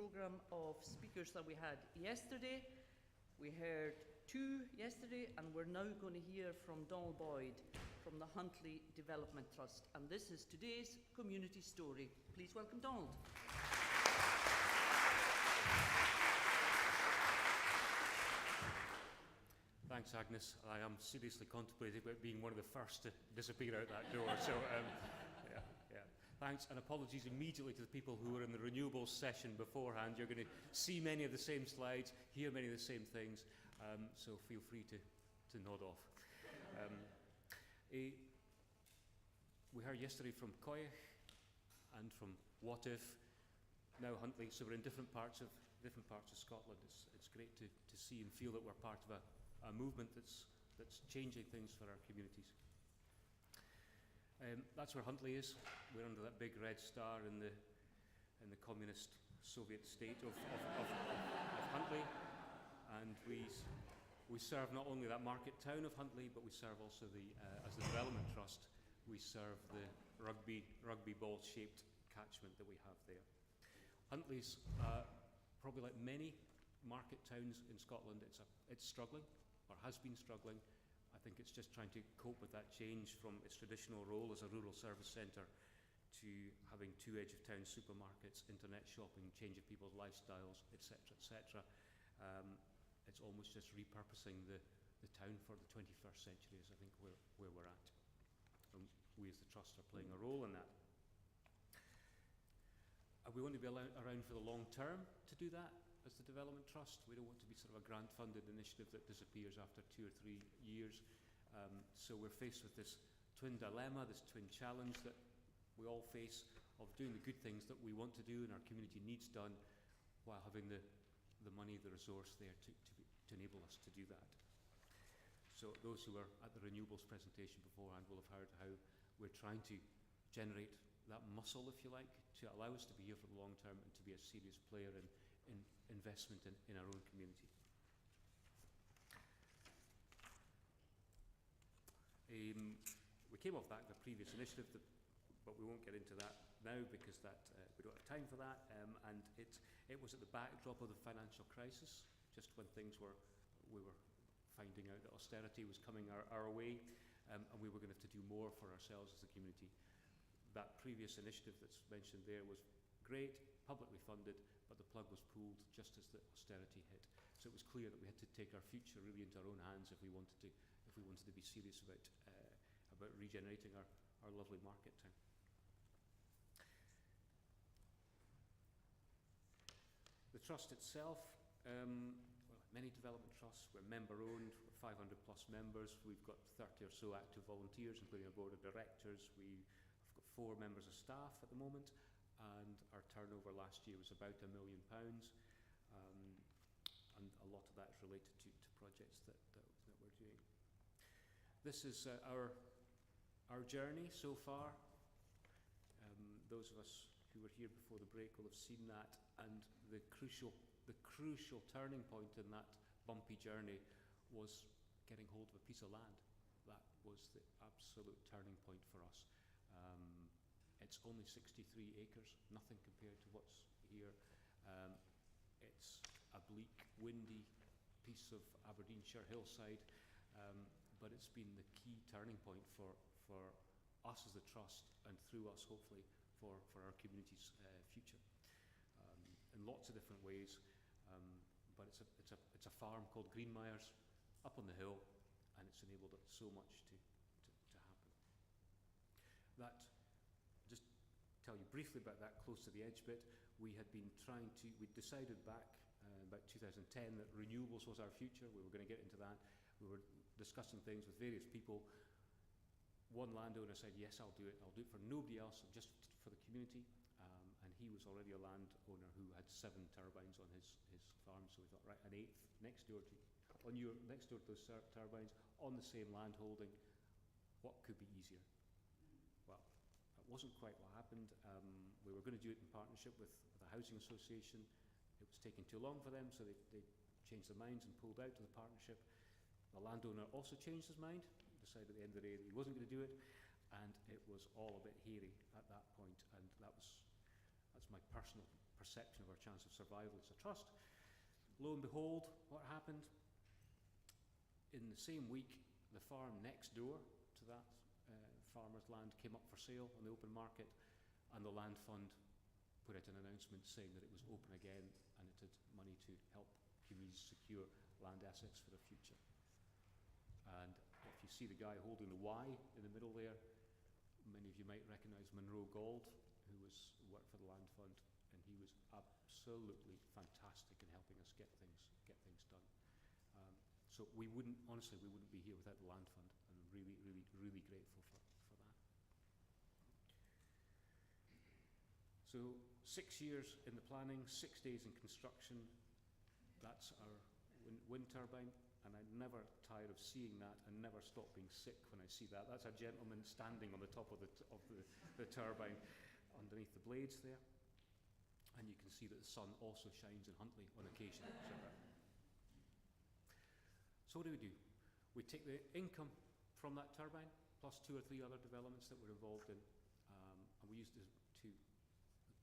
programme of speakers that we had yesterday. We heard 2 yesterday, and we're now going to hear from Donald Boyd from the Huntly Development Trust. And this is today's community story. Please welcome Donald. Thanks, Agnes. I am seriously contemplating about being one of the first to disappear out that door. Yeah. Thanks, and apologies immediately to the people who were in the renewables session beforehand. You're going to see many of the same slides, hear many of the same things, so feel free to nod off. We heard yesterday from Coich and from What If, now Huntly, so we're in different parts of Scotland. It's great to see and feel that we're part of a movement that's changing things for our communities. That's where Huntly is. We're under that big red star in the communist Soviet state of Huntly, and we serve not only that market town of Huntly, but we serve also as the Development Trust. We serve the rugby ball shaped catchment that we have there. Huntly's probably like many market towns in Scotland. It's struggling, or has been struggling. I think it's just trying to cope with that change from its traditional role as a rural service centre to having 2 edge-of-town supermarkets, internet shopping, change of people's lifestyles, etc., etc. It's almost just repurposing the town for the 21st century is, I think, where we're at. And we as the Trust are playing a role in that. We want to be around for the long term to do that. As the Development Trust, we don't want to be sort of a grant-funded initiative that disappears after 2 or 3 years. So we're faced with this twin dilemma, this twin challenge that we all face of doing the good things that we want to do and our community needs done, while having the money, the resource there to enable us to do that. So those who were at the renewables presentation beforehand will have heard how we're trying to generate that muscle, if you like, to allow us to be here for the long term and to be a serious player in investment in our own community. We came off that, the previous initiative, but we won't get into that now because we don't have time for that. And it was at the backdrop of the financial crisis, just when we were finding out that austerity was coming our way, and we were going to have to do more for ourselves as a community. That previous initiative that's mentioned there was great, publicly funded, but the plug was pulled just as the austerity hit. So it was clear that we had to take our future really into our own hands if we wanted to be serious about regenerating our lovely market town. The Trust itself, many development trusts, we're member-owned, we're 500 plus members, we've got 30 or so active volunteers, including a board of directors. We've got 4 members of staff at the moment, and our turnover last year was about £1 million, and a lot of that is related to projects that we're doing. This is our journey so far. Those of us who were here before the break will have seen that, and the crucial turning point in that bumpy journey was getting hold of a piece of land. That was the absolute turning point for us. It's only 63 acres, nothing compared to what's here. It's a bleak, windy piece of Aberdeenshire hillside, but it's been the key turning point for us as the Trust, and through us, hopefully, for our community's future. In lots of different ways, but it's a farm called Greenmires up on the hill, and it's enabled so much to happen. That, just tell you briefly about that close to the edge bit. We decided back about 2010 that renewables was our future. We were going to get into that. We were discussing things with various people. One landowner said, yes, I'll do it for nobody else, just for the community. And he was already a landowner who had 7 turbines on his farm, so we thought, right, an 8th next door to those turbines on the same land holding. What could be easier? Well, that wasn't quite what happened. We were going to do it in partnership with a housing association. It was taking too long for them, so they changed their minds and pulled out of the partnership. The landowner also changed his mind, decided at the end of the day that he wasn't going to do it, and it was all a bit hairy at that point, and that's my perception of our chance of survival as a trust. Lo and behold, what happened? In the same week, the farm next door to that farmer's land came up for sale on the open market, and the Land Fund put out an announcement saying that it was open again and it had money to help communities secure land assets for the future. And if you see the guy holding the Y in the middle there, many of you might recognise Monroe Gold, who worked for the Land Fund, and he was absolutely fantastic in helping us get things done. So we wouldn't be here without the Land Fund, and I'm really, really, really grateful for that. So 6 years in the planning, 6 days in construction. That's our wind turbine, and I never tire of seeing that and never stop being sick when I see that. That's a gentleman standing on the top of the turbine underneath the blades there. And you can see that the sun also shines in Huntly on occasion. So what do? We take the income from that turbine, plus 2 or 3 other developments that we're involved in, and we use it to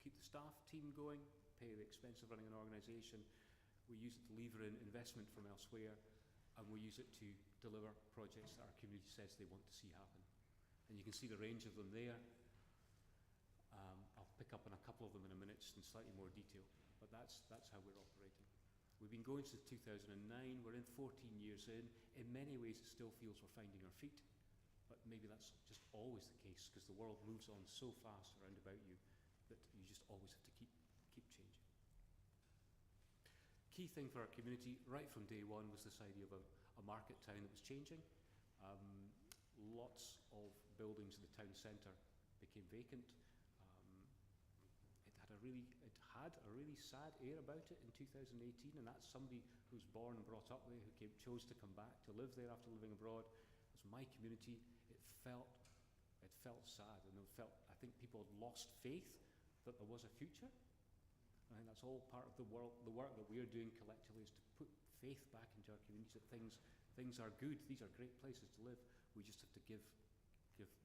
keep the staff team going, pay the expense of running an organisation. We use it to lever in investment from elsewhere, and we use it to deliver projects that our community says they want to see happen. And you can see the range of them there. I'll pick up on a couple of them in a minute in slightly more detail, but that's how we're operating. We've been going since 2009, we're in 14 years in. In many ways it still feels we're finding our feet, but maybe that's just always the case, because the world moves on so fast around about you that you just always have to keep changing. Key thing for our community right from day one was this idea of a market town that was changing. Lots of buildings in the town centre became vacant. It had a really sad air about it in 2018, and that's somebody who's born and brought up there, who chose to come back to live there after living abroad. It was my community. It felt sad, and I think people had lost faith that there was a future. I think that's all part of the work that we're doing collectively, is to put faith back into our communities that things are good. These are great places to live. We just have to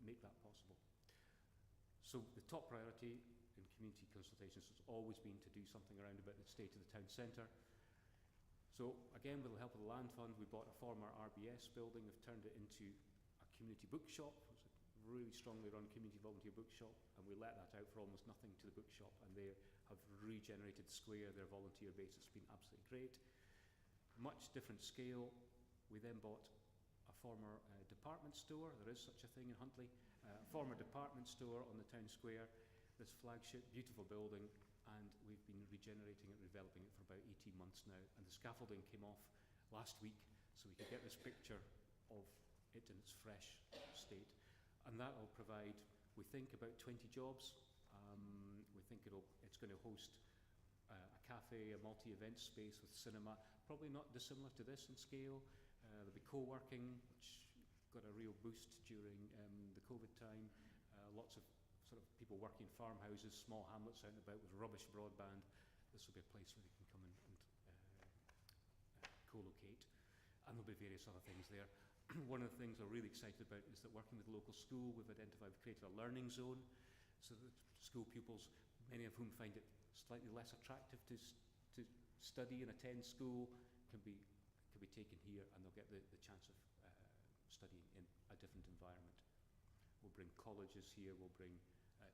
make that possible. So the top priority in community consultations has always been to do something around about the state of the town centre. So again, with the help of the Land Fund, we bought a former RBS building, have turned it into a community bookshop. It's a really strongly run community volunteer bookshop, and we let that out for almost nothing to the bookshop, and they have regenerated the square, their volunteer base. It's been absolutely great. Much different scale. We then bought a former department store. There is such a thing in Huntly. A former department store on the town square, this flagship, beautiful building, and we've been regenerating it, redeveloping it for about 18 months now, and the scaffolding came off last week so we could get this picture of it in its fresh state. And that will provide, we think, about 20 jobs. We think it's going to host a cafe, a multi-event space with cinema, probably not dissimilar to this in scale. There'll be co-working, which got a real boost during the COVID time. Lots of sort of people working in farmhouses, small hamlets out and about with rubbish broadband. This will be a place where they can come and co-locate. And there'll be various other things there. One of the things we're really excited about is that working with the local school, we've created a learning zone so that school pupils, many of whom find it slightly less attractive to study and attend school, can be taken here, and they'll get the chance of studying in a different environment. We'll bring colleges here, we'll bring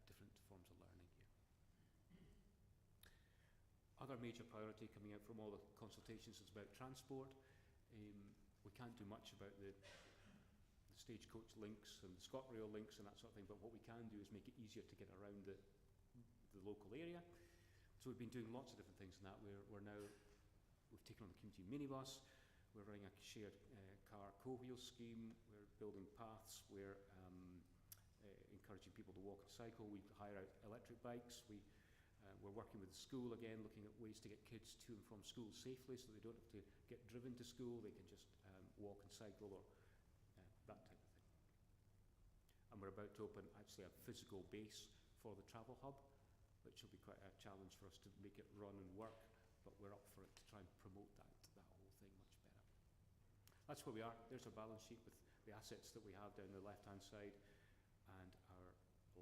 different forms of learning here. Other major priority coming out from all the consultations is about transport. We can't do much about the stagecoach links and the ScotRail links and that sort of thing, but what we can do is make it easier to get around the local area. So we've been doing lots of different things in that. We've taken on the community minibus, we're running a shared car co-wheel scheme, we're building paths, we're encouraging people to walk and cycle, we hire out electric bikes, we're working with the school again, looking at ways to get kids to and from school safely so they don't have to get driven to school, they can just walk and cycle or that type of thing. And we're about to open actually a physical base for the travel hub, which will be quite a challenge for us to make it run and work, but we're up for it to try and promote that whole thing much better. That's where we are. There's our balance sheet with the assets that we have down the left-hand side and our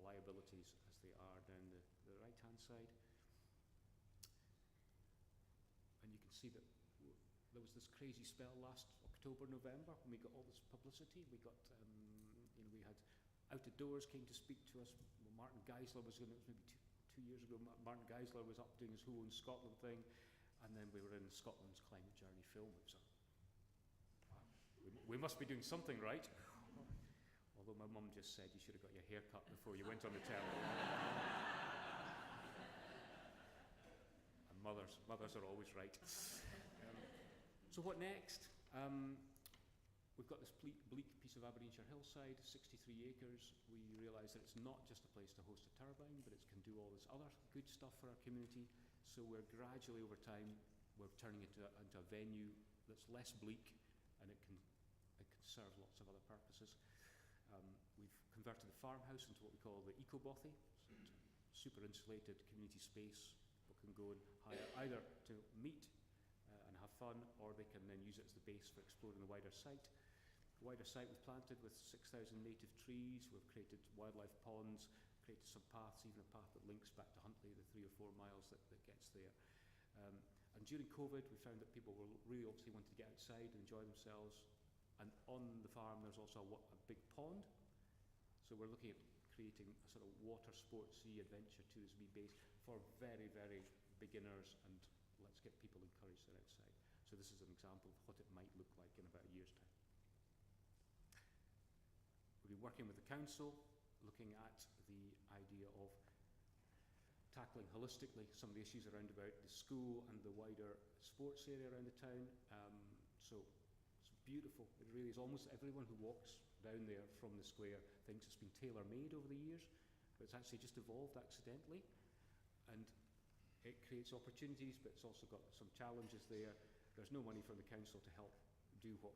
liabilities as they are down the right-hand side. can see that there was this crazy spell last October, November, when we got all this publicity. We got, we had Out of Doors came to speak to us. Well, Martin Geisler was going to, it was maybe two years ago, Martin Geisler was up doing his Who Owns Scotland thing, and then we were in Scotland's Climate Journey film. It was we must be doing something right. Although my mum just said you should have got your hair cut before you went on the telly. And mothers are always right. So what next? We've got this bleak piece of Aberdeenshire hillside, 63 acres. We realise that it's not just a place to host a turbine, but it can do all this other good stuff for our community. So we're gradually, over time, we're turning it into a venue that's less bleak, and it can serve lots of other purposes. We've converted the farmhouse into what we call the Eco-Bothy, so it's a super insulated community space. People can go and hire either to meet and have fun, or they can then use it as the base for exploring the wider site. The wider site we've planted with 6,000 native trees. We've created wildlife ponds, created some paths, even a path that links back to Huntly, the 3 or 4 miles that gets there. And during COVID, we found that people were really obviously wanted to get outside and enjoy themselves. And on the farm, there's also a big pond. So we're looking at creating a sort of water sportsy adventure tourism base for very, very beginners, and let's get people encouraged to get outside. So this is an example of what it might look like in about a year's time. We'll be working with the council, looking at the idea of tackling holistically some of the issues around about the school and the wider sports area around the town. So it's beautiful. It really is. Almost everyone who walks down there from the square thinks it's been tailor-made over the years, but it's actually just evolved accidentally. And it creates opportunities, but it's also got some challenges there. There's no money from the council to help do what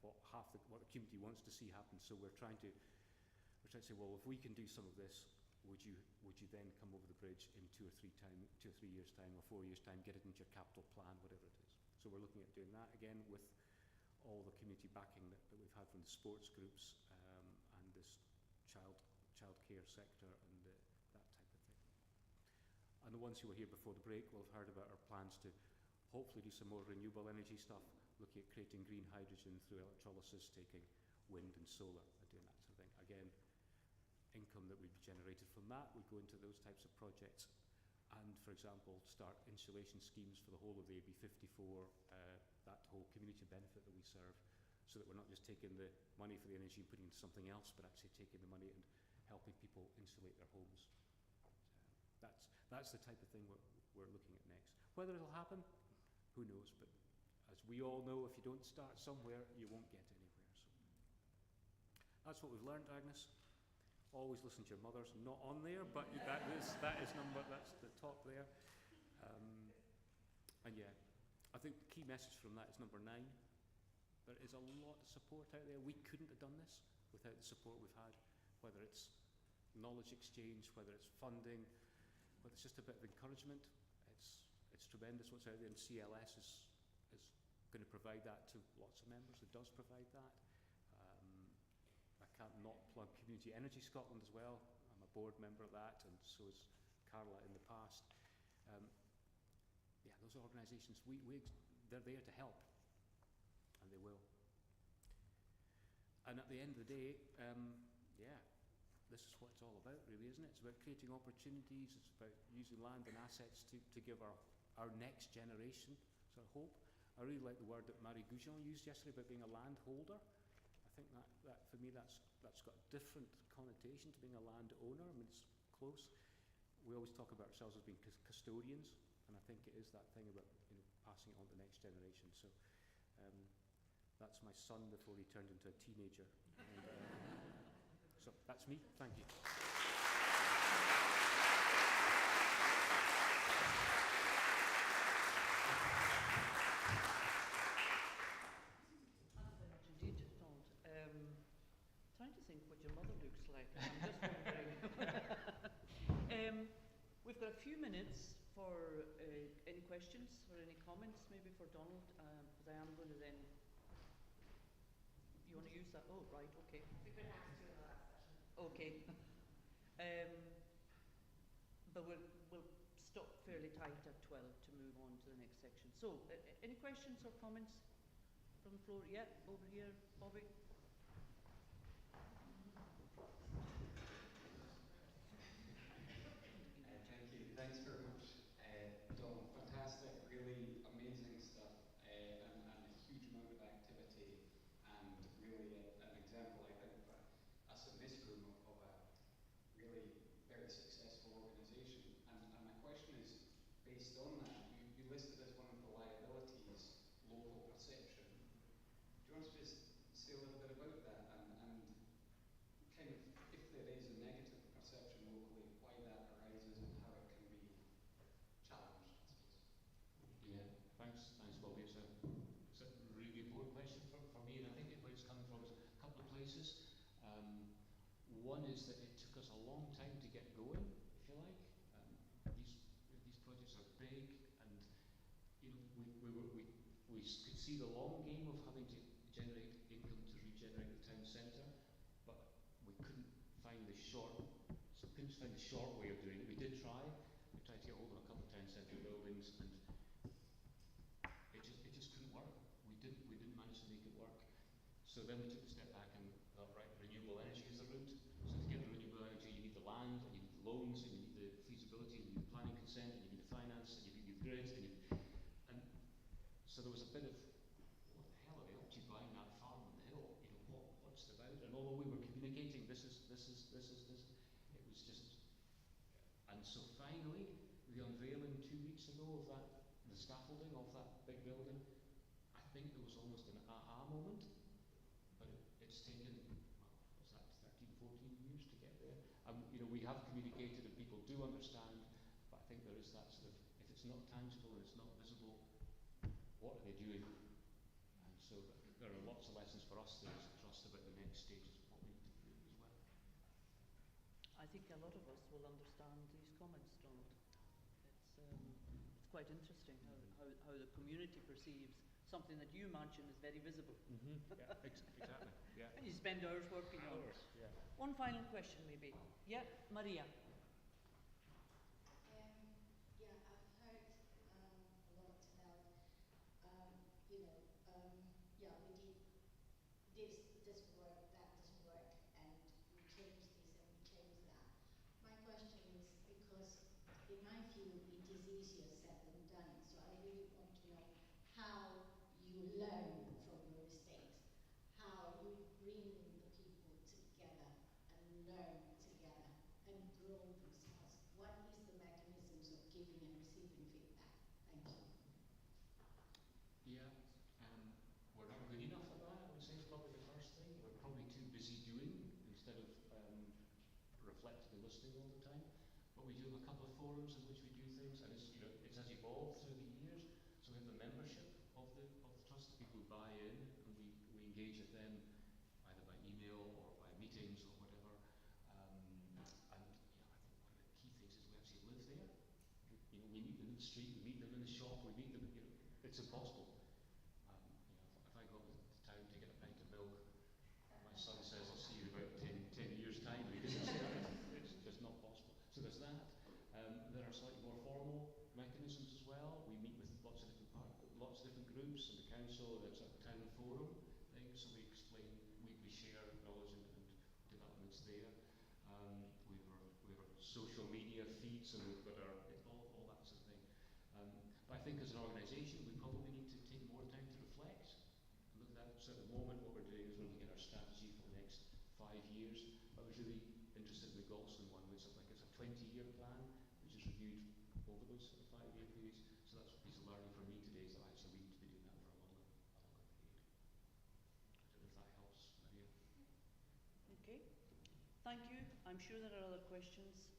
the community wants to see happen. So we're trying to say, well, if we can do some of this, would you then come over the bridge in 2 or 3 years' time, or 4 years' time, get it into your capital plan, whatever it is. So we're looking at doing that again with all the community backing that we've had from the sports groups and this childcare sector and that type of thing. And the ones who were here before the break will have heard about our plans to hopefully do some more renewable energy stuff, looking at creating green hydrogen through electrolysis, taking wind and solar and doing that sort of thing. Again, income that would be generated from that would go into those types of projects, and, for example, start insulation schemes for the whole of the AB54, that whole community benefit that we serve, so that we're not just taking the money for the energy and putting it into something else, but actually taking the money and helping people insulate their homes. That's the type of thing we're looking at next. Whether it'll happen, who knows, but as we all know, if you don't start somewhere, you won't get anywhere. So that's what we've learned, Agnes. Always listen to your mothers. Not on there, but that's the top there. And yeah, I think the key message from that is number 9. There is a lot of support out there. We couldn't have done this without the support we've had, whether it's knowledge exchange, whether it's funding, whether it's just a bit of encouragement. It's tremendous what's out there, and CLS is going to provide that to lots of members. It does provide that. I can't not plug Community Energy Scotland as well. I'm a board member of that, and so is Carla in the past. Yeah, those organisations, they're there to help, and they will. And at the end of the day, yeah, this is what it's all about, really, isn't it? It's about creating opportunities. It's about using land and assets to give our next generation sort of hope. I really like the word that Marie Goujon used yesterday about being a landholder. I think that for me, that's got a different connotation to being a landowner. I mean, it's close. We always talk about ourselves as being custodians, and I think it is that thing about passing it on to the next generation. So that's my son before he turned into a teenager. And, so that's me. Thank you. Trying to think what your mother looks like. I'm just wondering. We've got a few minutes for any questions or any comments, maybe for Donald, because I am going to then. You want to use that? Oh, right. Okay. We could ask you in the last session. Okay. But we'll stop fairly tight at 12 to move on to the next section. So, any questions or comments from the floor? Yeah, over here, Bobby. Thank you. Thanks very much, Don. Fantastic, really amazing stuff, and a huge amount of activity, and really an example, I think, for us in this room of a really very successful organisation. And my question is, based on that, you listed as one of the liabilities local perception. Do you want to just say a little bit about that, and kind of, if there is a negative perception locally, why that arises and how it can be challenged, I suppose? Yeah, thanks, Bobby. It's a really important question for me, and I think where it's coming from is a couple of places. One is that it took us a long time to get going, if you like. These projects are big, and we could see the long game of having to generate income to regenerate the town centre, but we couldn't find the short way of doing it. We did try. We tried to get hold of a couple of town centre buildings, and it just couldn't work. We didn't manage to make it work. So then we took a step back and thought, right, renewable energy is the route. So to get the renewable energy, you need the land, and you need the loans, and you need the feasibility, and you need the planning consent, and you need the finance, and you need the grid, and so there was a bit of, what the hell are they up to buying that farm on the hill? What's it about? And although we were communicating, this is, it was just, and so finally, the unveiling 2 weeks ago of that, the scaffolding of that big building, I think there was almost an aha moment, but it's taken, well, what's that, 13, 14 years to get there. We have communicated and people do understand, but I think there is that sort of, if it's not tangible and it's not visible, what are they doing? And so there are lots of lessons for us there to trust about the next stages of what we need to do as well. I think a lot of us will understand these comments, Donald. It's quite interesting how the community perceives something that you mention is very visible. Yeah, exactly. Yeah. You spend hours working on it. Yeah. One final question, maybe. Yeah, Maria. Yeah, I've heard a lot about, yeah, we did this work, that doesn't work, and we changed this and we changed that. My question is, because in my view, it is easier said than done, so I really want to know how you learn from your mistakes, how you bring the people together and learn together and grow themselves. What is the mechanisms of giving and receiving feedback? Thank you. Yeah, we're not good enough at that, I would say, is probably the first thing. We're probably too busy doing instead of reflecting and listening all the time. But we do have a couple of forums in which we do things, and it's has evolved through the years. So we have the membership of the trust, the people who buy in, and we engage with them either by email or by meetings or whatever. And I think one of the key things is we actually live there. We meet them in the street, we meet them in the shop, we meet them. It's impossible. If I go up to town to get a pint of milk, my son says I'll see you in about 10 years' time because it's just not possible. So there's that. There are slightly more formal mechanisms as well. We meet with lots of different groups and the council. There's a town forum thing, so we explain, we share knowledge and developments there. We have our social media feeds, and we've got all that sort of thing. But I think as an organisation, we probably need to take more time to reflect and look at that. So at the moment, what we're doing is we're looking at our strategy for the next 5 years. I was really interested in the Galston one, which is like it's a 20-year plan, which is reviewed over those 5-year periods. So that's a piece of learning for me today, is that actually we need to be doing that for a longer period. I don't know if that helps, Maria. Okay. Thank you. I'm sure there are other questions.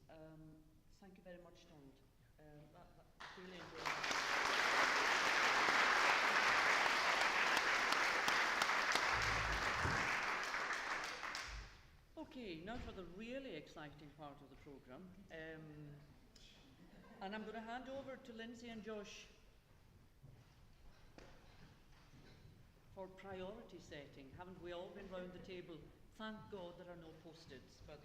Thank you very much, Donald. Really enjoyed it. Okay, now for the really exciting part of the programme. And I'm going to hand over to Lindsay and Josh for priority setting. Haven't we all been round the table? Thank God there are no post-its. But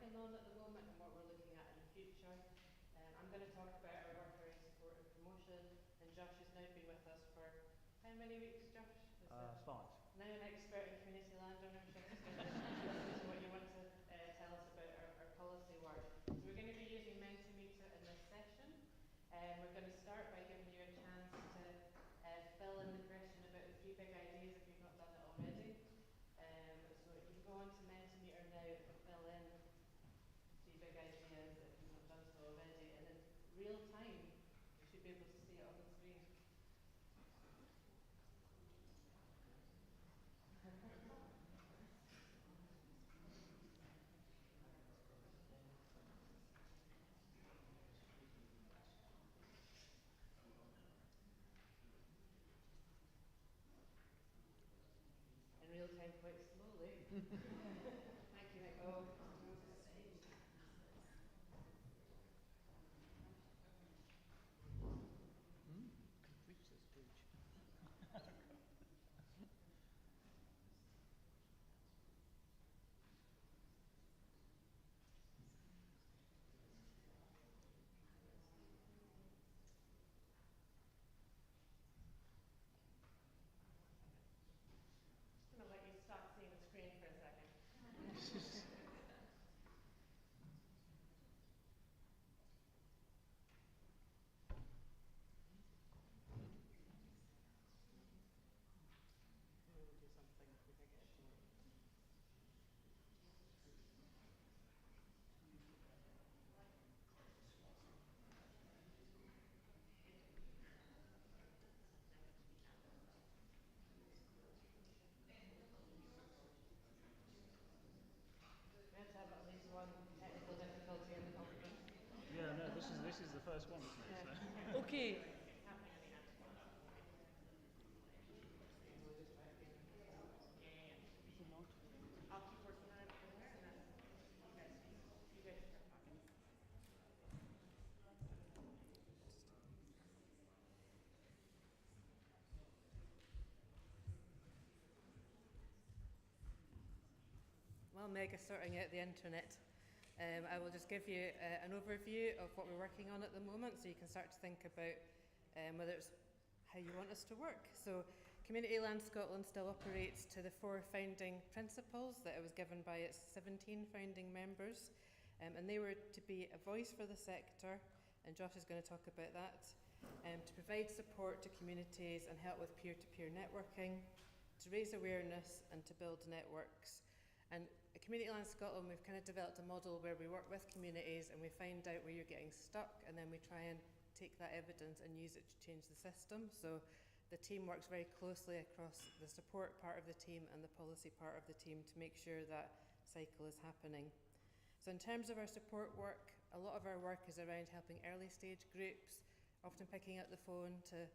working on at the moment and what we're looking at in the future. I'm going to talk about our work around support and promotion, and Josh has now been with us for how many weeks, Josh? Is it 5. now an expert in community land ownership? So what you want to tell us about our policy work. So we're going to be using Mentimeter in this session. We're going to start by giving you a chance to fill in the question about the 3 big ideas if you've not done it already. So you can go on to Mentimeter now and fill in 3 big ideas if you've not done so already. And in real time, you should be able to see it on the screen. In real time, quite slowly. Thank you, Nick. Oh. Reach this page. I'm going to let you stop seeing the screen for a second. We'll do something if we can get it to work. We have to have at least one technical difficulty in the conference. Yeah, no, this is the first one, isn't it? So. Okay, It's happening any minute. We'll just try it again. Yeah. I'll keep working on it from there, and then you guys start talking. Well, Meg is sorting out the internet. I will just give you an overview of what we're working on at the moment so you can start to think about whether it's how you want us to work. So Community Land Scotland still operates to the 4 founding principles that it was given by its 17 founding members. And they were to be a voice for the sector, and Josh is going to talk about that, to provide support to communities and help with peer-to-peer networking, to raise awareness and to build networks. And at Community Land Scotland, we've kind of developed a model where we work with communities and we find out where you're getting stuck, and then we try and take that evidence and use it to change the system. So the team works very closely across the support part of the team and the policy part of the team to make sure that cycle is happening. So in terms of our support work, a lot of our work is around helping early stage groups, often picking up the phone to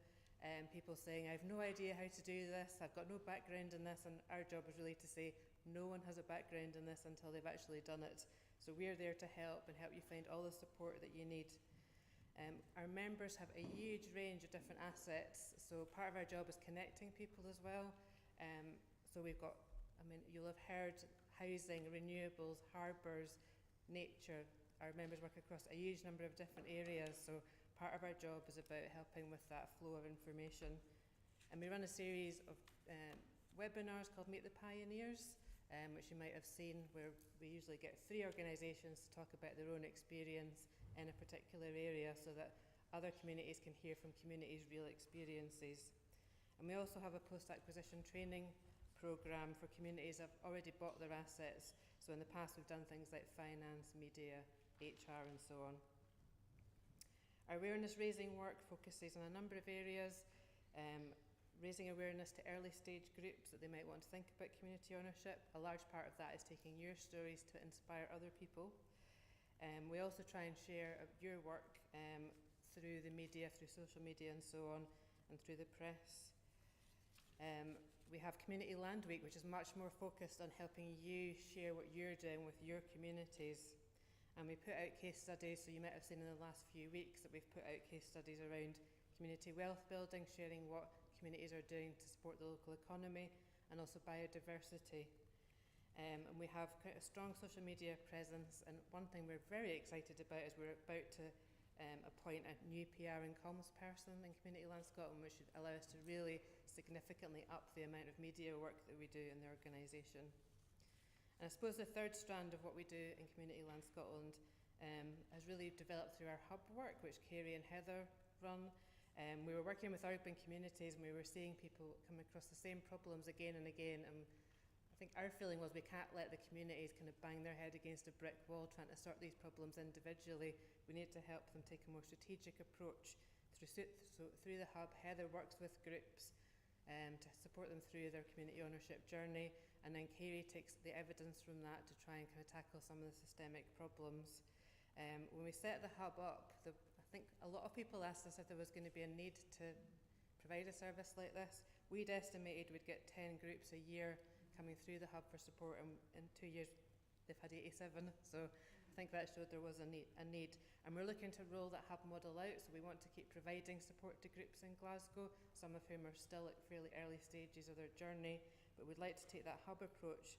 people saying, I have no idea how to do this, I've got no background in this, and our job is really to say, no one has a background in this until they've actually done it. So we're there to help and help you find all the support that you need. Our members have a huge range of different assets, so part of our job is connecting people as well. So we've got, you'll have heard housing, renewables, harbours, nature. Our members work across a huge number of different areas, so part of our job is about helping with that flow of information. And we run a series of webinars called Meet the Pioneers, which you might have seen, where we usually get 3 organisations to talk about their own experience in a particular area so that other communities can hear from communities' real experiences. And we also have a post-acquisition training programme for communities that have already bought their assets. So in the past we've done things like finance, media, HR and so on. Our awareness raising work focuses on a number of areas, raising awareness to early stage groups that they might want to think about community ownership. A large part of that is taking your stories to inspire other people. We also try and share your work through the media, through social media and so on, and through the press. We have Community Land Week, which is much more focused on helping you share what you're doing with your communities. And we put out case studies, so you might have seen in the last few weeks that we've put out case studies around community wealth building, sharing what communities are doing to support the local economy, and also biodiversity. And we have quite a strong social media presence, and one thing we're very excited about is we're about to appoint a new PR and comms person in Community Land Scotland, which should allow us to really significantly up the amount of media work that we do in the organisation. And I suppose the third strand of what we do in Community Land Scotland has really developed through our hub work, which Kerry and Heather run. We were working with urban communities and we were seeing people come across the same problems again and again, and I think our feeling was we can't let the communities kind of bang their head against a brick wall trying to sort these problems individually. We need to help them take a more strategic approach. Through the hub, Heather works with groups to support them through their community ownership journey, and then Kerry takes the evidence from that to try and kind of tackle some of the systemic problems. When we set the hub up, I think a lot of people asked us if there was going to be a need to provide a service like this. We'd estimated we'd get 10 groups a year coming through the hub for support, and in 2 years they've had 87, so I think that showed there was a need. And we're looking to roll that hub model out, so we want to keep providing support to groups in Glasgow, some of whom are still at fairly early stages of their journey, but we'd like to take that hub approach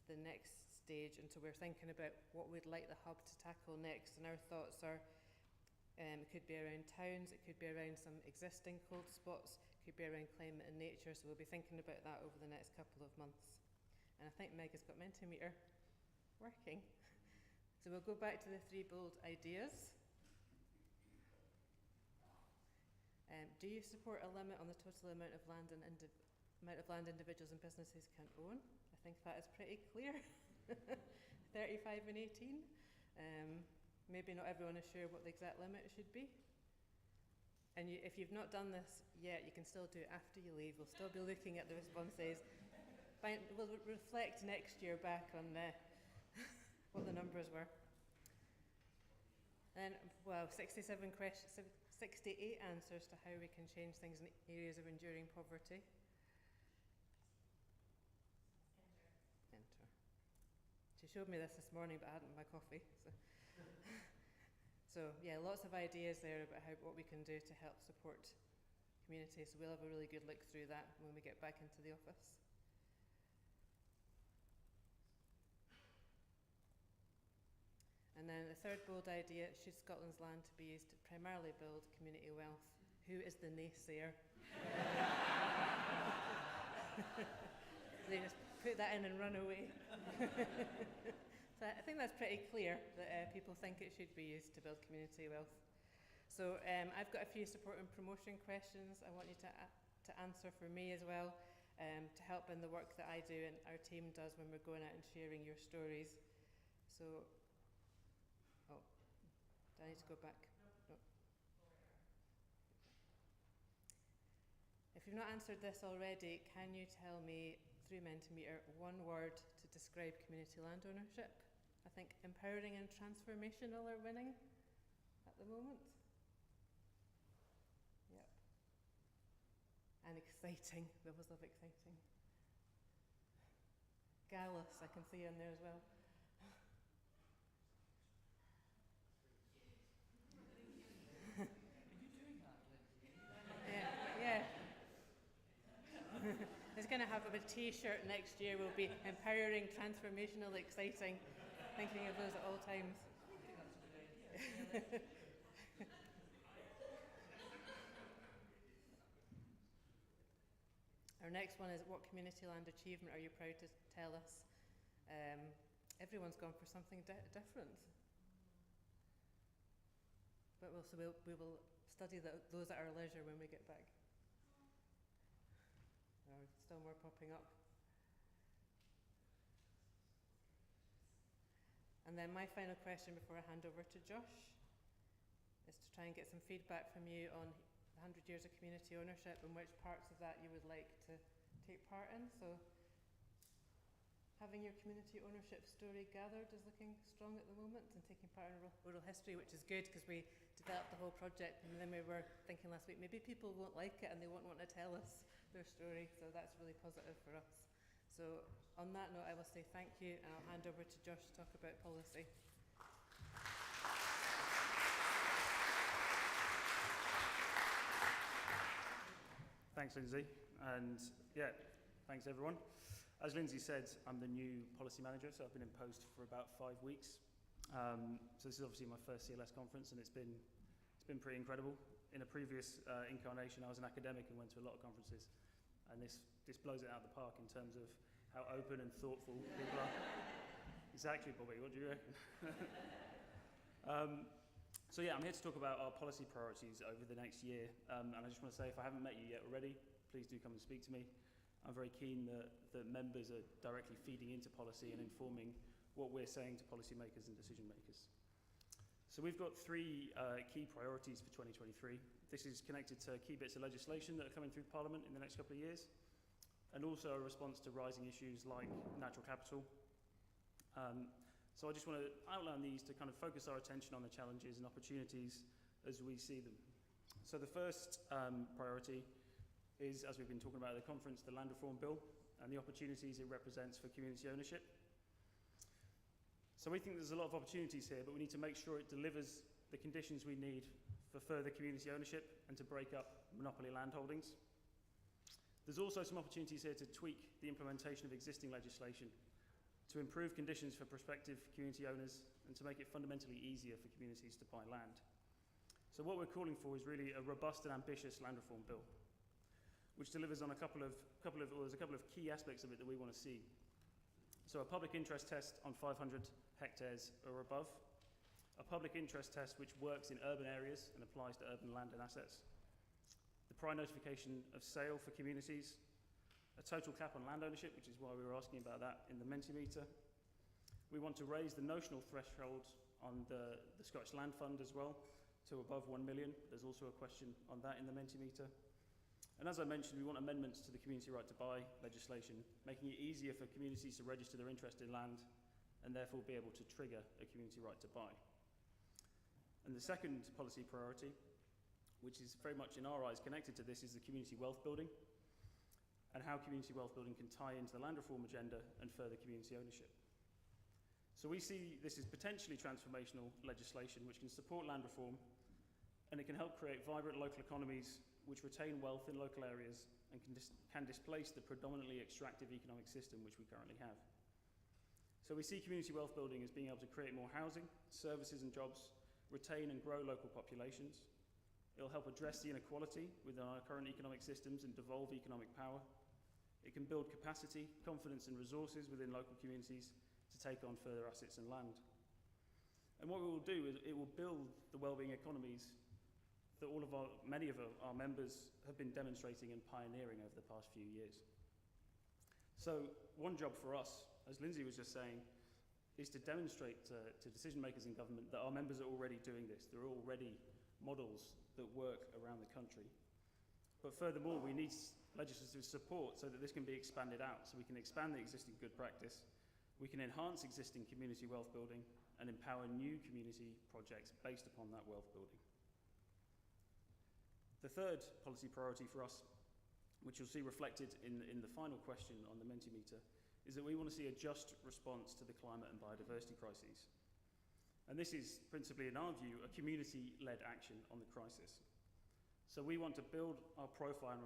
to the next stage, and so we're thinking about what we'd like the hub to tackle next, and our thoughts are it could be around towns, it could be around some existing cold spots, it could be around climate and nature, so we'll be thinking about that over the next couple of months. And I think Meg has got Mentimeter working. So we'll go back to the 3 bold ideas. Do you support a limit on the total amount of land individuals and businesses can own? I think that is pretty clear. 35 and 18. Maybe not everyone is sure what the exact limit should be. And if you've not done this yet, you can still do it after you leave. We'll still be looking at the responses. We'll reflect next year back on what the numbers were. And, well, 68 answers to how we can change things in areas of enduring poverty. Enter. She showed me this morning, but I hadn't my coffee. So yeah, lots of ideas there about what we can do to help support communities. So we'll have a really good look through that when we get back into the office. And then the third bold idea, should Scotland's land to be used to primarily build community wealth? Who is the naysayer? They just put that in and run away. So I think that's pretty clear that people think it should be used to build community wealth. So I've got a few support and promotion questions I want you to answer for me as well, to help in the work that I do and our team does when we're going out and sharing your stories. So, do I need to go back? No. If you've not answered this already, can you tell me, through Mentimeter, one word to describe community land ownership? I think empowering and transformational are winning at the moment. Yep. And exciting. We always love exciting. Gallus, I can see in there as well. Yeah. It's going to have a t-shirt next year will be empowering, transformational, exciting. Thinking of those at all times. Our next one is, what community land achievement are you proud to tell us? Everyone's gone for something different. But we will study those at our leisure when we get back. There are still more popping up. And then my final question before I hand over to Josh is to try and get some feedback from you on the 100 years of community ownership and which parts of that you would like to take part in. So having your community ownership story gathered is looking strong at the moment, and taking part in oral history, which is good because we developed the whole project, and then we were thinking last week maybe people won't like it and they won't want to tell us their story, so that's really positive for us. So on that note, I will say thank you, and I'll hand over to Josh to talk about policy. Thanks, Lindsay, and yeah, thanks everyone. As Lindsay said, I'm the new policy manager, so I've been in post for about 5 weeks. So this is obviously my first CLS conference, and it's been pretty incredible. In a previous incarnation, I was an academic and went to a lot of conferences, and this blows it out of the park in terms of how open and thoughtful people are. Exactly, Bobby, what do you reckon? So yeah, I'm here to talk about our policy priorities over the next year, and I just want to say, if I haven't met you yet already, please do come and speak to me. I'm very keen that members are directly feeding into policy and informing what we're saying to policymakers and decision makers. So we've got 3 key priorities for 2023. This is connected to key bits of legislation that are coming through Parliament in the next couple of years, and also a response to rising issues like natural capital. So I just want to outline these to kind of focus our attention on the challenges and opportunities as we see them. So the first priority is, as we've been talking about at the conference, the Land Reform Bill and the opportunities it represents for community ownership. So we think there's a lot of opportunities here, but we need to make sure it delivers the conditions we need for further community ownership and to break up monopoly land holdings. There's also some opportunities here to tweak the implementation of existing legislation, to improve conditions for prospective community owners, and to make it fundamentally easier for communities to buy land. So what we're calling for is really a robust and ambitious land reform bill, which delivers on there's a couple of key aspects of it that we want to see. So a public interest test on 500 hectares or above, a public interest test which works in urban areas and applies to urban land and assets, the prior notification of sale for communities, a total cap on land ownership, which is why we were asking about that in the Mentimeter. We want to raise the notional threshold on the Scottish Land Fund as well to above 1 million. There's also a question on that in the Mentimeter. And as I mentioned, we want amendments to the Community Right to Buy legislation, making it easier for communities to register their interest in land and therefore be able to trigger a community right to buy. And the second policy priority, which is very much in our eyes connected to this, is the community wealth building, and how community wealth building can tie into the land reform agenda and further community ownership. So we see this as potentially transformational legislation which can support land reform, and it can help create vibrant local economies which retain wealth in local areas and can displace the predominantly extractive economic system which we currently have. So we see community wealth building as being able to create more housing, services and jobs, retain and grow local populations. It'll help address the inequality within our current economic systems and devolve economic power. It can build capacity, confidence and resources within local communities to take on further assets and land. And what we will do is it will build the wellbeing economies that many of our members have been demonstrating and pioneering over the past few years. So one job for us, as Lindsay was just saying, is to demonstrate to decision makers in government that our members are already doing this. There are already models that work around the country. But furthermore, we need legislative support so that this can be expanded out, so we can expand the existing good practice, we can enhance existing community wealth building and empower new community projects based upon that wealth building. The third policy priority for us, which you'll see reflected in the final question on the Mentimeter, is that we want to see a just response to the climate and biodiversity crises. And this is principally, in our view, a community-led action on the crisis. So we want to build our profile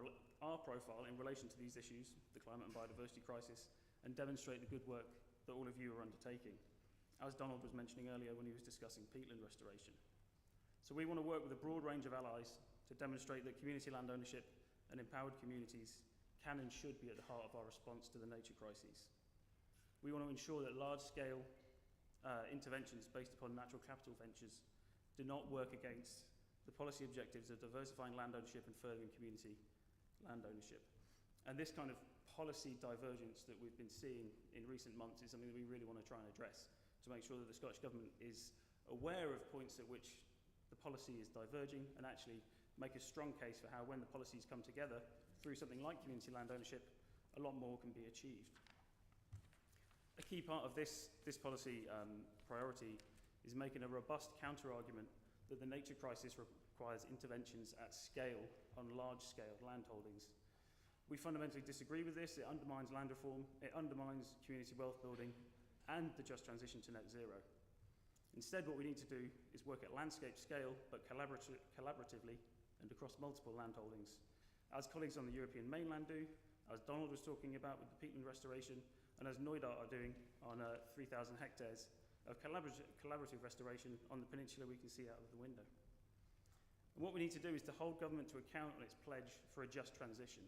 in relation to these issues, the climate and biodiversity crisis, and demonstrate the good work that all of you are undertaking, as Donald was mentioning earlier when he was discussing peatland restoration. So we want to work with a broad range of allies to demonstrate that community land ownership and empowered communities can and should be at the heart of our response to the nature crises. We want to ensure that large-scale interventions based upon natural capital ventures do not work against the policy objectives of diversifying land ownership and furthering community land ownership. And this kind of policy divergence that we've been seeing in recent months is something that we really want to try and address, to make sure that the Scottish Government is aware of points at which the policy is diverging and actually make a strong case for how, when the policies come together through something like community land ownership, a lot more can be achieved. A key part of this policy priority is making a robust counter-argument that the nature crisis requires interventions at scale on large-scale land holdings. We fundamentally disagree with this. It undermines land reform, it undermines community wealth building, and the just transition to net zero. Instead, what we need to do is work at landscape scale, but collaboratively and across multiple land holdings, as colleagues on the European mainland do, as Donald was talking about with the peatland restoration, and as Noidart are doing on 3,000 hectares of collaborative restoration on the peninsula we can see out of the window. And what we need to do is to hold government to account on its pledge for a just transition,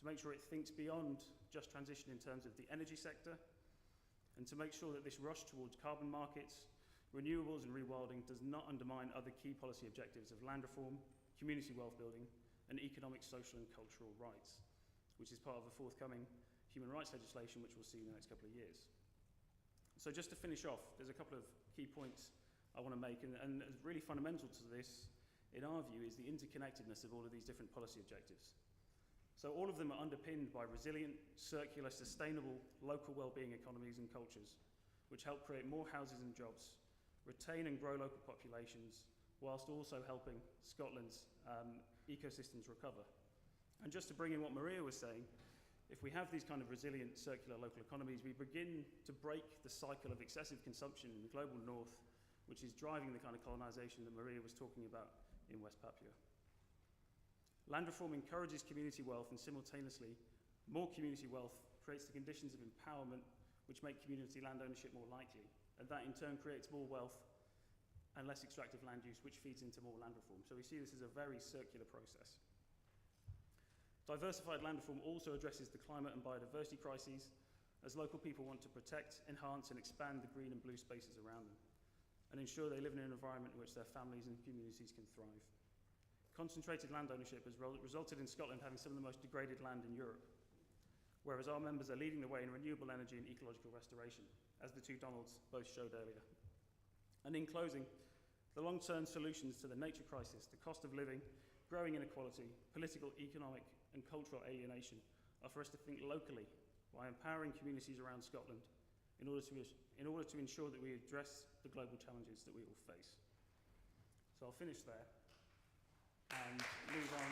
to make sure it thinks beyond just transition in terms of the energy sector, and to make sure that this rush towards carbon markets, renewables and rewilding does not undermine other key policy objectives of land reform, community wealth building, and economic, social and cultural rights, which is part of the forthcoming human rights legislation which we'll see in the next couple of years. So just to finish off, there's a couple of key points I want to make, and really fundamental to this, in our view, is the interconnectedness of all of these different policy objectives. So all of them are underpinned by resilient, circular, sustainable, local well-being economies and cultures, which help create more houses and jobs, retain and grow local populations, whilst also helping Scotland's ecosystems recover. And just to bring in what Maria was saying, if we have these kind of resilient, circular local economies, we begin to break the cycle of excessive consumption in the global north, which is driving the kind of colonisation that Maria was talking about in West Papua. Land reform encourages community wealth, and simultaneously, more community wealth creates the conditions of empowerment which make community land ownership more likely, and that in turn creates more wealth and less extractive land use, which feeds into more land reform. So we see this as a very circular process. Diversified land reform also addresses the climate and biodiversity crises, as local people want to protect, enhance and expand the green and blue spaces around them, and ensure they live in an environment in which their families and communities can thrive. Concentrated land ownership has resulted in Scotland having some of the most degraded land in Europe, whereas our members are leading the way in renewable energy and ecological restoration, as the two Donalds both showed earlier. And in closing, the long-term solutions to the nature crisis, the cost of living, growing inequality, political, economic and cultural alienation are for us to think locally by empowering communities around Scotland in order to ensure that we address the global challenges that we all face. So I'll finish there and move on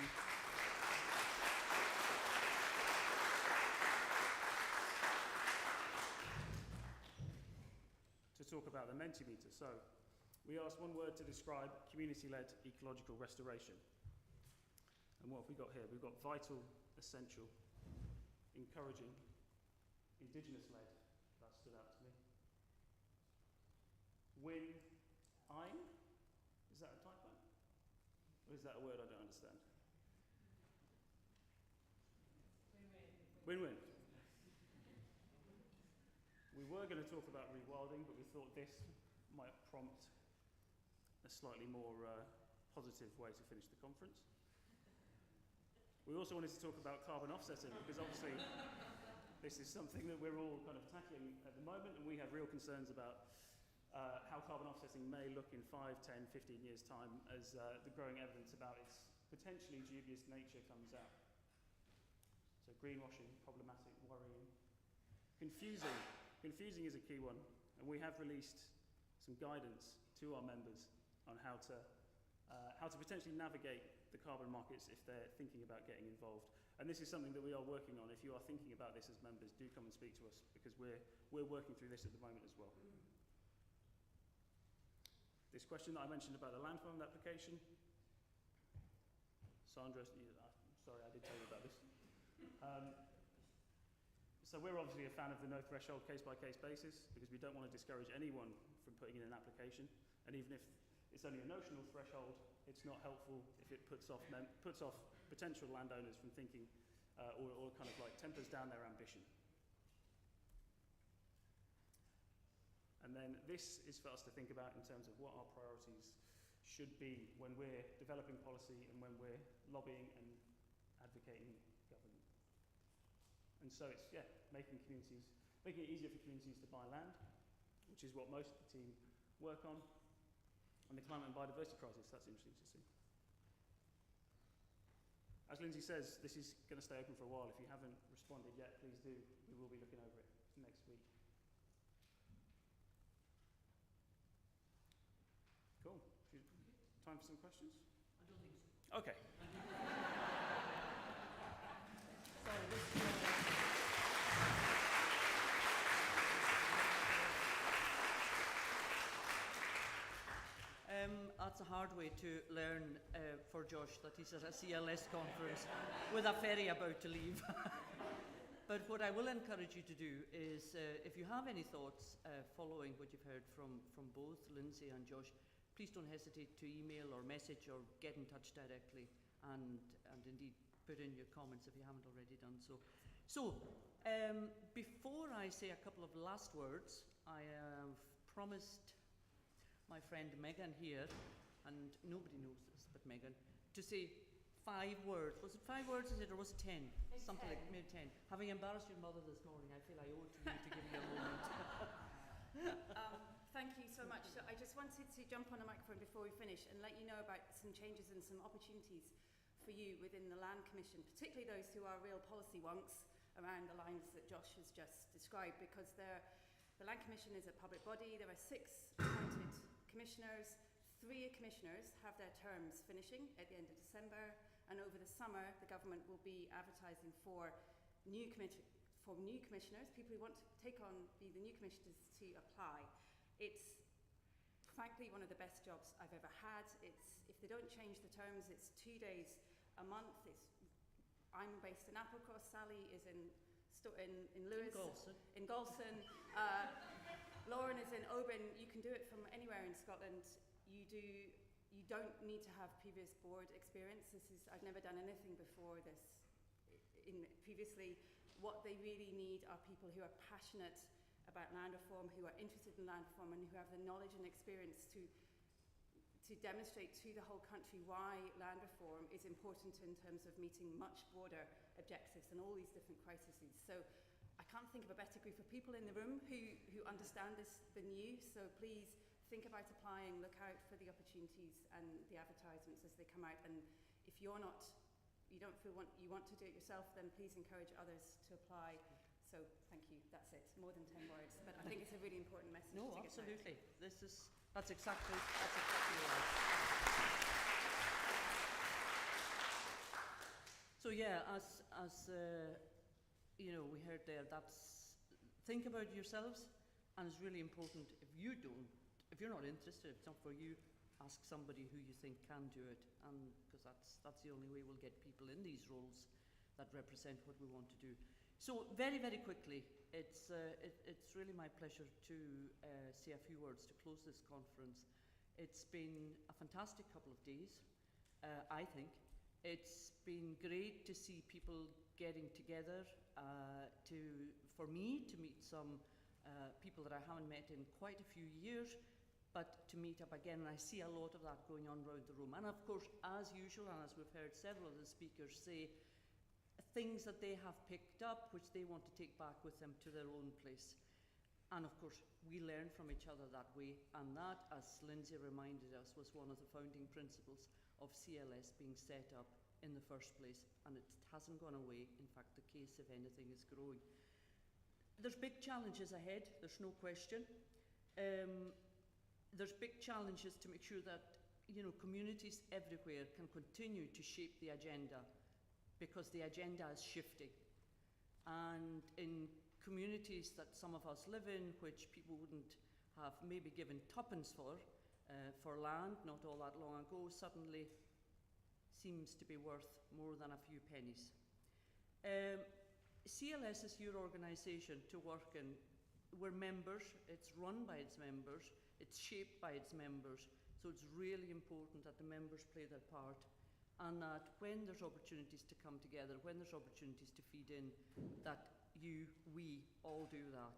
to talk about the Mentimeter. So we asked one word to describe community-led ecological restoration. And what have we got here? We've got vital, essential, encouraging, Indigenous-led. That stood out to me. Win-ein? Is that a typo? Or is that a word I don't understand? Win-win. We were going to talk about rewilding, but we thought this might prompt a slightly more positive way to finish the conference. We also wanted to talk about carbon offsetting, because obviously this is something that we're all kind of tackling at the moment, and we have real concerns about how carbon offsetting may look in 5, 10, 15 years' time as the growing evidence about its potentially dubious nature comes out. So greenwashing, problematic, worrying. Confusing. Confusing is a key one, and we have released some guidance to our members on how to potentially navigate the carbon markets if they're thinking about getting involved. And this is something that we are working on. If you are thinking about this as members, do come and speak to us, because we're working through this at the moment as well. This question that I mentioned about the land fund application. Sandra, sorry, I did tell you about this. So we're obviously a fan of the no threshold case-by-case basis, because we don't want to discourage anyone from putting in an application. And even if it's only a notional threshold, it's not helpful if it puts off potential landowners from thinking or kind of like tempers down their ambition. And then this is for us to think about in terms of what our priorities should be when we're developing policy and when we're lobbying and advocating government. And so it's, making it easier for communities to buy land, which is what most of the team work on. And the climate and biodiversity crisis, that's interesting to see. As Lindsay says, this is going to stay open for a while. If you haven't responded yet, please do. We will be looking over it next week. Cool. Time for some questions? I don't think so. Okay. Sorry, this is that's a hard way to learn for Josh that he's at a CLS conference with a ferry about to leave. But what I will encourage you to do is, if you have any thoughts following what you've heard from both Lindsay and Josh, please don't hesitate to email or message or get in touch directly, and indeed put in your comments if you haven't already done so. So, before I say a couple of last words, I have promised my friend Megan here, and nobody knows this but Megan, to say 5 words. Was it 5 words, or was it 10? Maybe Something 10. like maybe 10. Having embarrassed your mother this morning, I feel I owe it to you to give me a moment. Thank you so much. So I just wanted to jump on a microphone before we finish and let you know about some changes and some opportunities for you within the Land Commission, particularly those who are real policy wonks around the lines that Josh has just described, because the Land Commission is a public body. There are 6 appointed commissioners. 3 commissioners have their terms finishing at the end of December, and over the summer the government will be advertising for new commissioners, people who want to take on be the new commissioners, to apply. It's frankly one of the best jobs I've ever had. If they don't change the terms, it's 2 days a month. I'm based in Applecross, Sally is in Lewis, in Galston. Lauren is in Oban. You can do it from anywhere in Scotland. You don't need to have previous board experience. I've never done anything before this. Previously, what they really need are people who are passionate about land reform, who are interested in land reform, and who have the knowledge and experience to demonstrate to the whole country why land reform is important in terms of meeting much broader objectives and all these different crises. So I can't think of a better group of people in the room who understand this than you. So please think about applying, look out for the opportunities and the advertisements as they come out. And if you don't feel you want to do it yourself, then please encourage others to apply. So thank you, that's it. More than 10 words, but I think it's a really important message to get out. Absolutely. That's exactly right. So yeah, as you know, we heard there, think about yourselves, and it's really important. If you're not interested, if it's not for you, ask somebody who you think can do it, and because that's the only way we'll get people in these roles that represent what we want to do. So very, very quickly, it's really my pleasure to say a few words to close this conference. It's been a fantastic couple of days, I think. It's been great to see people getting together, for me to meet some people that I haven't met in quite a few years, but to meet up again, and I see a lot of that going on around the room. And of course, as usual, and as we've heard several of the speakers say, things that they have picked up which they want to take back with them to their own place. And of course, we learn from each other that way, and that, as Lindsay reminded us, was one of the founding principles of CLS being set up in the first place, and it hasn't gone away. In fact, the case, if anything, is growing. There's big challenges ahead, there's no question. There's big challenges to make sure that communities everywhere can continue to shape the agenda, because the agenda is shifting. And in communities that some of us live in, which people wouldn't have maybe given tuppence for land not all that long ago, suddenly seems to be worth more than a few pennies. CLS is your organisation to work in. We're members, it's run by its members, it's shaped by its members, so it's really important that the members play their part, and that when there's opportunities to come together, when there's opportunities to feed in, that we all do that.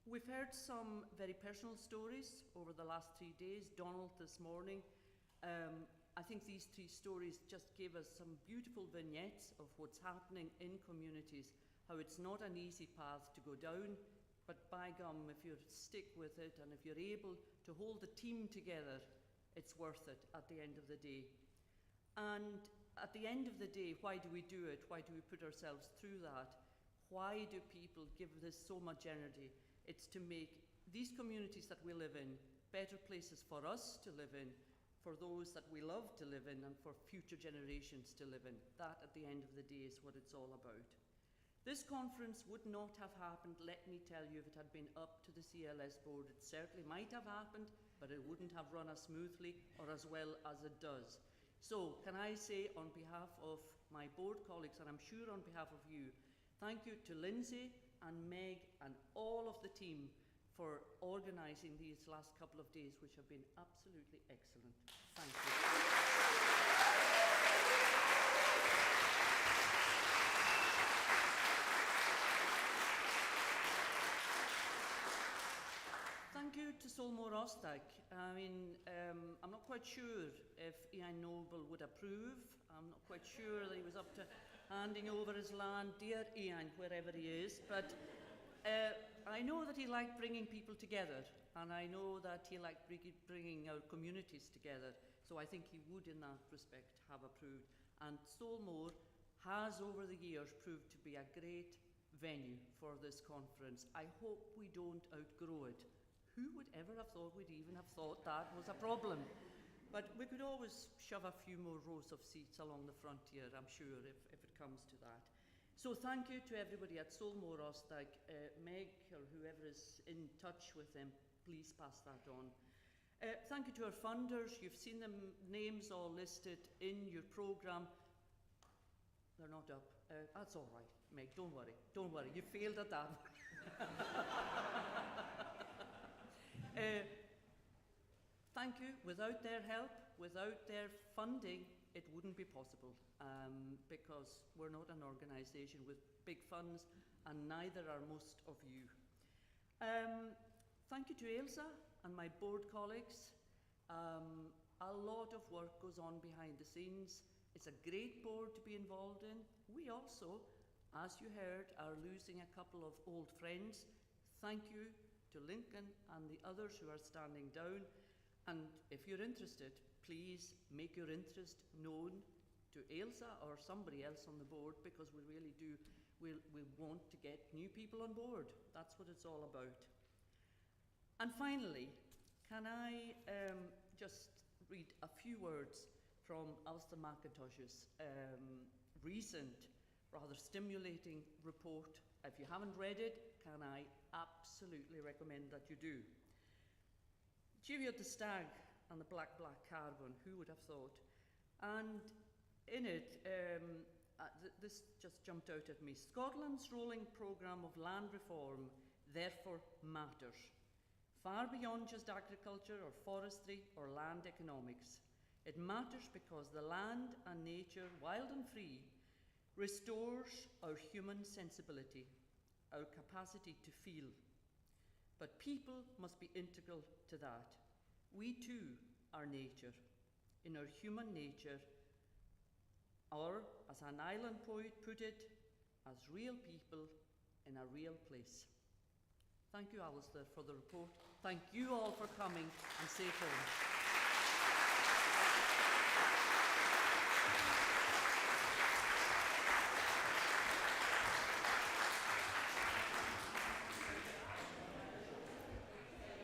We've heard some very personal stories over the last 3 days. Donald this morning. I think these 3 stories just gave us some beautiful vignettes of what's happening in communities, how it's not an easy path to go down, but by gum, if you stick with it and if you're able to hold the team together, it's worth it at the end of the day. And at the end of the day, why do we do it? Why do we put ourselves through that? Why do people give this so much energy? It's to make these communities that we live in better places for us to live in, for those that we love to live in, and for future generations to live in. That, at the end of the day, is what it's all about. This conference would not have happened, let me tell you, if it had been up to the CLS board. It certainly might have happened, but it wouldn't have run as smoothly or as well as it does. So, can I say, on behalf of my board colleagues, and I'm sure on behalf of you, thank you to Lindsay and Meg and all of the team for organising these last couple of days, which have been absolutely excellent. Thank you. Thank you to Solmore Ostag. I mean, I'm not quite sure if Ian Noble would approve. I'm not quite sure that he was up to handing over his land. Dear Ian, wherever he is. But I know that he liked bringing people together, and I know that he liked bringing our communities together. So I think he would, in that respect, have approved. And Solmore has, over the years, proved to be a great venue for this conference. I hope we don't outgrow it. Who would ever have thought we'd even have thought that was a problem? But we could always shove a few more rows of seats along the frontier, I'm sure, if it comes to that. So thank you to everybody at Solmore Ostag. Meg, or whoever is in touch with them, please pass that on. Thank you to our funders. You've seen them names all listed in your programme. They're not up. That's all right, Meg, don't worry. Don't worry, you failed at that. Thank you. Without their help, without their funding, it wouldn't be possible, because we're not an organisation with big funds, and neither are most of you. Thank you to Ailsa and my board colleagues. A lot of work goes on behind the scenes. It's a great board to be involved in. We also, as you heard, are losing a couple of old friends. Thank you to Lincoln and the others who are standing down. And if you're interested, please make your interest known to Ailsa or somebody else on the board, because we really do, we want to get new people on board. That's what it's all about. And finally, can I just read a few words from Alistair McIntosh's recent, rather stimulating report. If you haven't read it, can I absolutely recommend that you do. Cheerio the Stag and the Black Carbon, who would have thought? And in it, this just jumped out at me. Scotland's rolling programme of land reform therefore matters, far beyond just agriculture or forestry or land economics. It matters because the land and nature, wild and free, restores our human sensibility, our capacity to feel. But people must be integral to that. We too are nature. In our human nature, or, as an island poet put it, as real people in a real place. Thank you, Alistair, for the report. Thank you all for coming, and safe home.